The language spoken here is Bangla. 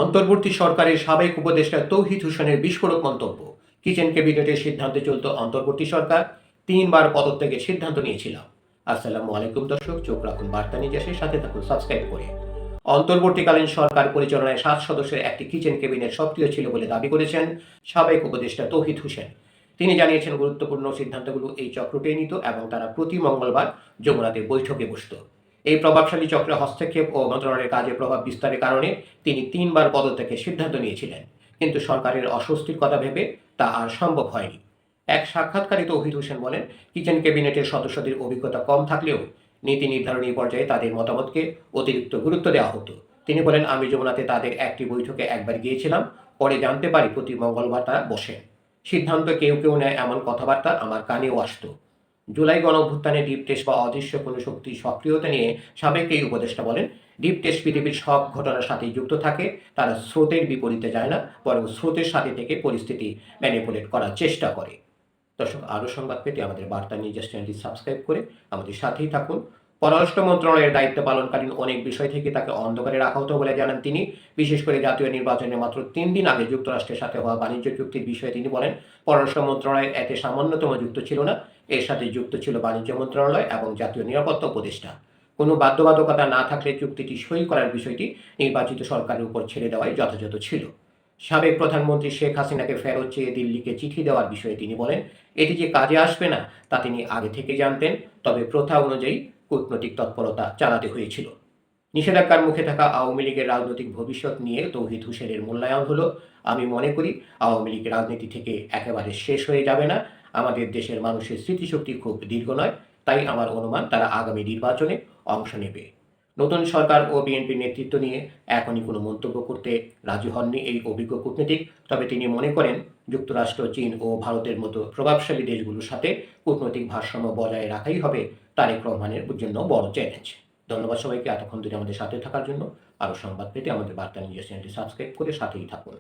অন্তর্বর্তী সরকারের সাবেক উপদেষ্টা তৌহিদ হোসেনের বিস্ফোরক মন্তব্য। কিচেন ক্যাবিনেটের সিদ্ধান্তে চলত অন্তর্বর্তী সরকার, 3বার পদত্যাগের সিদ্ধান্ত নিয়েছিলাম। আসসালামু আলাইকুম দর্শক, চোখ রাখুন বার্তা নিউজের সাথে থাকুন সাবস্ক্রাইব করে। অন্তর্বর্তীকালীন সরকার পরিচালনায় 7 সদস্যের একটি কিচেন ক্যাবিনেট সক্রিয় ছিল বলে দাবি করেছেন সাবেক উপদেষ্টা তৌহিদ হোসেন। তিনি জানিয়েছেন, গুরুত্বপূর্ণ সিদ্ধান্তগুলো এই চক্রটাই নিত এবং তারা প্রতি মঙ্গলবার যমুনাতে বৈঠকে বসত। এই প্রভাবশালী চক্রের হস্তক্ষেপ ও মন্ত্রণালয়ের কাজে প্রভাব বিস্তারের কারণে তিনি 3বার পদত্যাগের সিদ্ধান্ত নিয়েছিলেন, কিন্তু সরকারের অস্বস্তির কথা ভেবে তা আর সম্ভব হয়নি। এক সাক্ষাৎকারে তৌহিদ হোসেন বলেন, কিচেন ক্যাবিনেটের সদস্যদের অভিজ্ঞতা কম থাকলেও নীতি নির্ধারণী পর্যায়ে তাদের মতামতকে অতিরিক্ত গুরুত্ব দেওয়া হতো। তিনি বলেন, আমি যমুনাতে তাদের একটি বৈঠকে একবার গিয়েছিলাম, পরে জানতে পারি প্রতি মঙ্গলবার তারা বসেন। সিদ্ধান্ত কেউ কেউ নেয় এমন কথাবার্তা আমার কানেও আসতো। জুলাই গণঅভ্যুত্থানে ডিপ টেস্ট বা অদৃশ্য কোনো শক্তির সক্রিয়তা নিয়ে সাবেক এই উপদেষ্টা বলেন, ডিপ টেস্ট পৃথিবীর সব ঘটনার সাথেই যুক্ত থাকে, তারা স্রোতের বিপরীতে যায় না, বরং স্রোতের সাথে থেকে পরিস্থিতি ম্যানিপুলেট করার চেষ্টা করে। দর্শক, আরও সংবাদ পেতে আমাদের বার্তা নিউজ চ্যানেলটি সাবস্ক্রাইব করে আমাদের সাথেই থাকুন। পররাষ্ট্র মন্ত্রণালয়ের দায়িত্ব পালনকালীন অনেক বিষয় থেকে তাকে অন্ধকারে রাখা হতো বলে জানান তিনি। বিশেষ করে জাতীয় নির্বাচনের মাত্র 3 দিন আগে যুক্তরাষ্ট্রের সাথে হওয়া বাণিজ্য চুক্তির বিষয়ে তিনি বলেন, পররাষ্ট্র মন্ত্রণালয় এতে সামান্যতম যুক্ত ছিল না। এর সাথে যুক্ত ছিল বাণিজ্য মন্ত্রণালয় এবং জাতীয় নিরাপত্তা উপদেষ্টা। কোনো বাধ্যবাধকতা না থাকলে চুক্তিটি সই করার বিষয়টি নির্বাচিত সরকারের উপর ছেড়ে দেওয়াই যথাযথ ছিল। সাবেক প্রধানমন্ত্রী শেখ হাসিনাকে ফেরত চেয়ে দিল্লিকে চিঠি দেওয়ার বিষয়ে তিনি বলেন, এটি যে কাজে আসবে না তা তিনি আগে থেকে জানতেন, তবে প্রথা অনুযায়ী কূটনৈতিক তৎপরতা চালাতে হয়েছিল। নিষেধাজ্ঞার মুখে থাকা আওয়ামী লীগের রাজনৈতিক ভবিষ্যৎ নিয়ে তৌহিদ হোসেনের মূল্যায়ন হলো, আমি মনে করি আওয়ামী লীগ রাজনীতি থেকে একেবারে শেষ হয়ে যাবে না। আমাদের দেশের মানুষের স্মৃতিশক্তি খুব দীর্ঘ নয়, তাই আমার অনুমান তারা আগামী নির্বাচনে অংশ নেবে। নতুন সরকার ও বিএনপির নেতৃত্ব নিয়ে এখনই কোনো মন্তব্য করতে রাজি হননি এই অভিজ্ঞ কূটনীতিক। তবে তিনি মনে করেন, যুক্তরাষ্ট্র, চীন ও ভারতের মতো প্রভাবশালী দেশগুলোর সাথে কূটনৈতিক ভারসাম্য বজায় রাখাই হবে তারেক রহমানের জন্য বড় চ্যালেঞ্জ। ধন্যবাদ সবাইকে এতক্ষণ ধরে আমাদের সাথে থাকার জন্য। আরও সংবাদ পেতে আমাদের বার্তা নিউজ চ্যানেলটি সাবস্ক্রাইব করে সাথেই থাকুন।